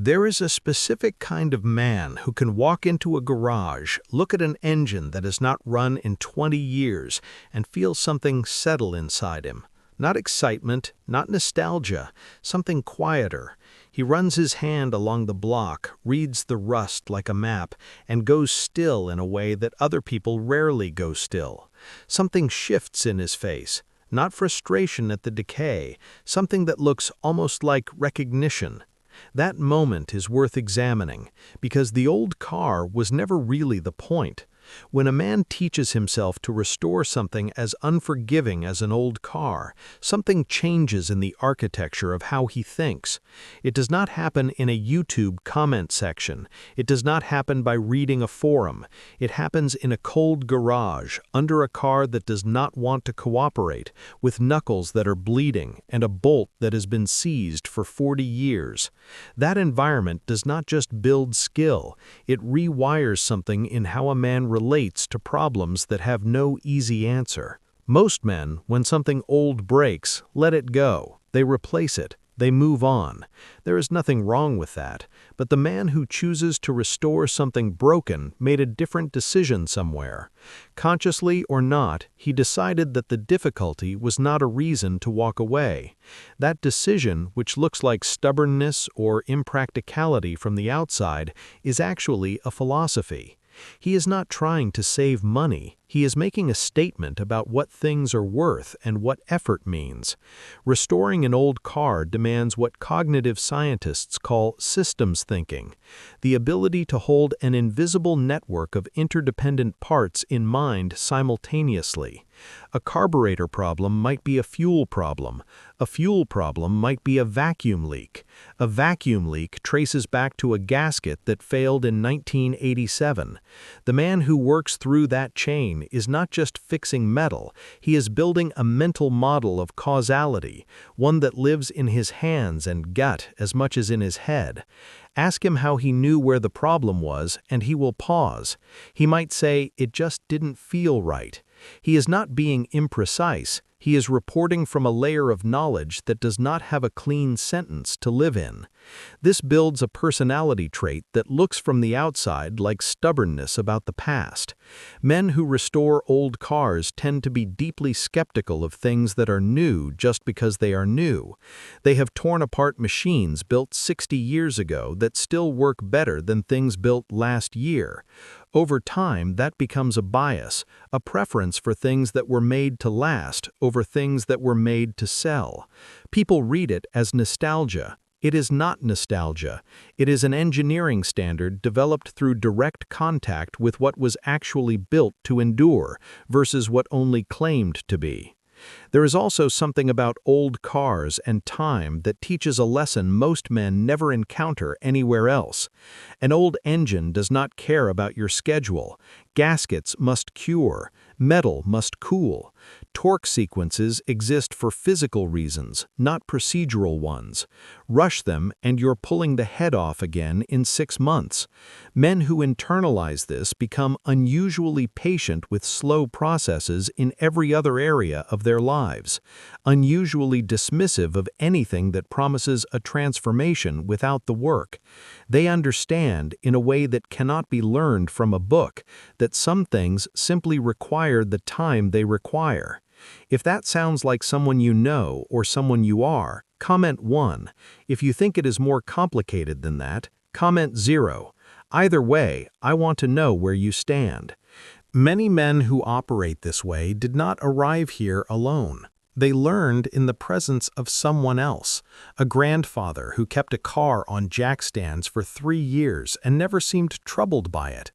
There is a specific kind of man who can walk into a garage, look at an engine that has not run in 20 years, and feel something settle inside him. Not excitement, not nostalgia, something quieter. He runs his hand along the block, reads the rust like a map, and goes still in a way that other people rarely go still. Something shifts in his face. Not frustration at the decay, something that looks almost like recognition. That moment is worth examining, because the old car was never really the point. When a man teaches himself to restore something as unforgiving as an old car, something changes in the architecture of how he thinks. It does not happen in a YouTube comment section. It does not happen by reading a forum. It happens in a cold garage, under a car that does not want to cooperate, with knuckles that are bleeding and a bolt that has been seized for 40 years. That environment does not just build skill, it rewires something in how a man relates to problems that have no easy answer. Most men, when something old breaks, let it go. They replace it. They move on. There is nothing wrong with that, but the man who chooses to restore something broken made a different decision somewhere. Consciously or not, he decided that the difficulty was not a reason to walk away. That decision, which looks like stubbornness or impracticality from the outside, is actually a philosophy. He is not trying to save money. He is making a statement about what things are worth and what effort means. Restoring an old car demands what cognitive scientists call systems thinking, the ability to hold an invisible network of interdependent parts in mind simultaneously. A carburetor problem might be a fuel problem. A fuel problem might be a vacuum leak. A vacuum leak traces back to a gasket that failed in 1987. The man who works through that chain is not just fixing metal, he is building a mental model of causality, one that lives in his hands and gut as much as in his head. Ask him how he knew where the problem was, and he will pause. He might say, "It just didn't feel right." He is not being imprecise. He is reporting from a layer of knowledge that does not have a clean sentence to live in. This builds a personality trait that looks from the outside like stubbornness about the past. Men who restore old cars tend to be deeply skeptical of things that are new just because they are new. They have torn apart machines built 60 years ago that still work better than things built last year. Over time, that becomes a bias, a preference for things that were made to last over things that were made to sell. People read it as nostalgia. It is not nostalgia. It is an engineering standard developed through direct contact with what was actually built to endure versus what only claimed to be. There is also something about old cars and time that teaches a lesson most men never encounter anywhere else. An old engine does not care about your schedule. Gaskets must cure. Metal must cool. Torque sequences exist for physical reasons, not procedural ones. Rush them and you're pulling the head off again in 6 months. Men who internalize this become unusually patient with slow processes in every other area of their lives, unusually dismissive of anything that promises a transformation without the work. They understand, in a way that cannot be learned from a book, that some things simply require the time they require. If that sounds like someone you know or someone you are, comment 1. If you think it is more complicated than that, comment 0. Either way, I want to know where you stand. Many men who operate this way did not arrive here alone. They learned in the presence of someone else, a grandfather who kept a car on jack stands for 3 years and never seemed troubled by it.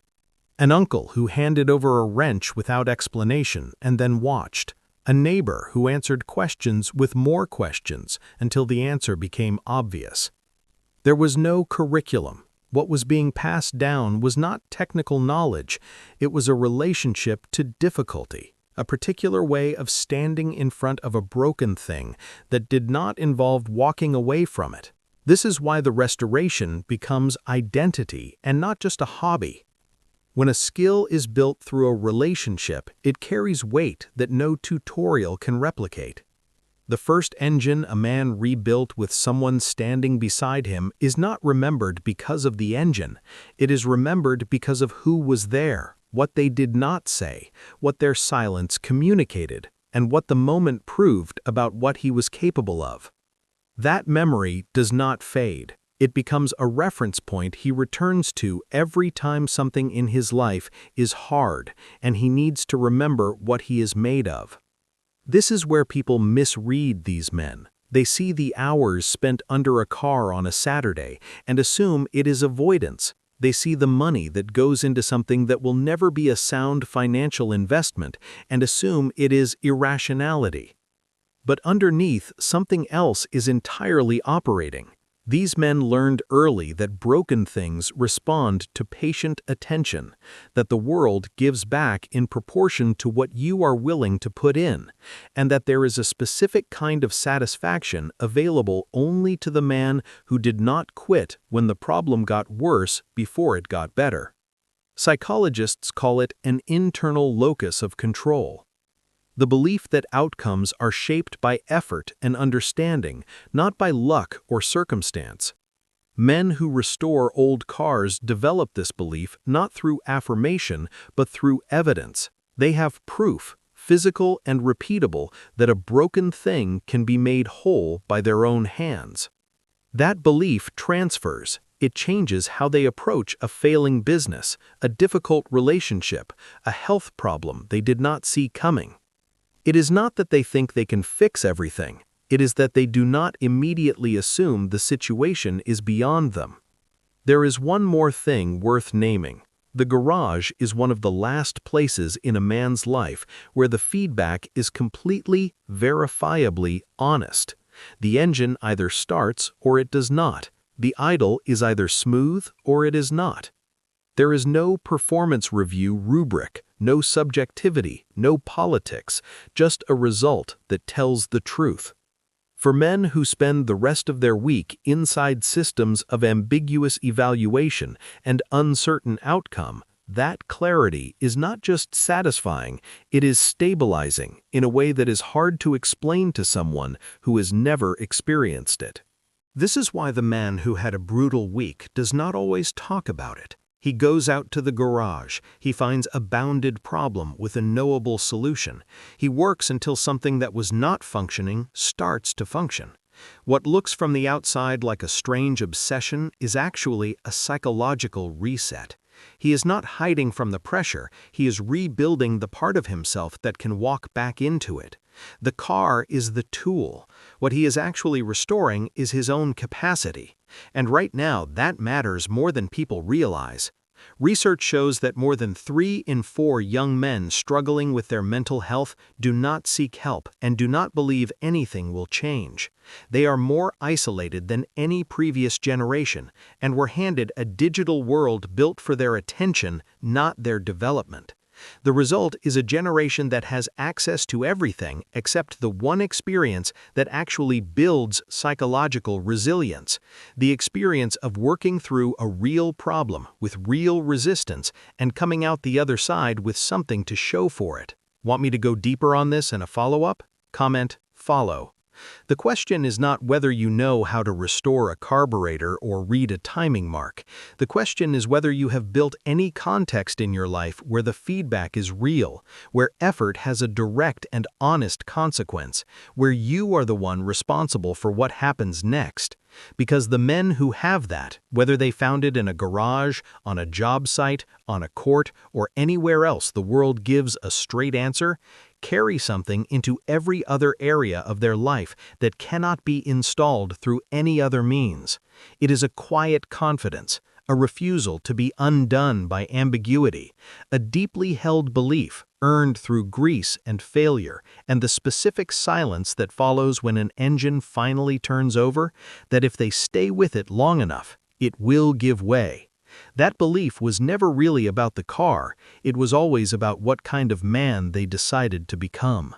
An uncle who handed over a wrench without explanation and then watched. A neighbor who answered questions with more questions until the answer became obvious. There was no curriculum. What was being passed down was not technical knowledge. It was a relationship to difficulty, a particular way of standing in front of a broken thing that did not involve walking away from it. This is why the restoration becomes identity and not just a hobby. When a skill is built through a relationship, it carries weight that no tutorial can replicate. The first engine a man rebuilt with someone standing beside him is not remembered because of the engine. It is remembered because of who was there, what they did not say, what their silence communicated, and what the moment proved about what he was capable of. That memory does not fade. It becomes a reference point he returns to every time something in his life is hard and he needs to remember what he is made of. This is where people misread these men. They see the hours spent under a car on a Saturday and assume it is avoidance. They see the money that goes into something that will never be a sound financial investment and assume it is irrationality. But underneath, something else is entirely operating. These men learned early that broken things respond to patient attention, that the world gives back in proportion to what you are willing to put in, and that there is a specific kind of satisfaction available only to the man who did not quit when the problem got worse before it got better. Psychologists call it an internal locus of control. The belief that outcomes are shaped by effort and understanding, not by luck or circumstance. Men who restore old cars develop this belief not through affirmation, but through evidence. They have proof, physical and repeatable, that a broken thing can be made whole by their own hands. That belief transfers. It changes how they approach a failing business, a difficult relationship, a health problem they did not see coming. It is not that they think they can fix everything. It is that they do not immediately assume the situation is beyond them. There is one more thing worth naming. The garage is one of the last places in a man's life where the feedback is completely, verifiably honest. The engine either starts or it does not. The idle is either smooth or it is not. There is no performance review rubric, no subjectivity, no politics, just a result that tells the truth. For men who spend the rest of their week inside systems of ambiguous evaluation and uncertain outcome, that clarity is not just satisfying, it is stabilizing in a way that is hard to explain to someone who has never experienced it. This is why the man who had a brutal week does not always talk about it. He goes out to the garage. He finds a bounded problem with a knowable solution. He works until something that was not functioning starts to function. What looks from the outside like a strange obsession is actually a psychological reset. He is not hiding from the pressure. He is rebuilding the part of himself that can walk back into it. The car is the tool. What he is actually restoring is his own capacity. And right now, that matters more than people realize. Research shows that more than 3 in 4 young men struggling with their mental health do not seek help and do not believe anything will change. They are more isolated than any previous generation and were handed a digital world built for their attention, not their development. The result is a generation that has access to everything except the one experience that actually builds psychological resilience, the experience of working through a real problem with real resistance and coming out the other side with something to show for it. Want me to go deeper on this in a follow-up? Comment, follow. The question is not whether you know how to restore a carburetor or read a timing mark. The question is whether you have built any context in your life where the feedback is real, where effort has a direct and honest consequence, where you are the one responsible for what happens next. Because the men who have that, whether they found it in a garage, on a job site, on a court, or anywhere else the world gives a straight answer, carry something into every other area of their life that cannot be installed through any other means. It is a quiet confidence, a refusal to be undone by ambiguity, a deeply held belief earned through grease and failure, and the specific silence that follows when an engine finally turns over, that if they stay with it long enough, it will give way. That belief was never really about the car, it was always about what kind of man they decided to become.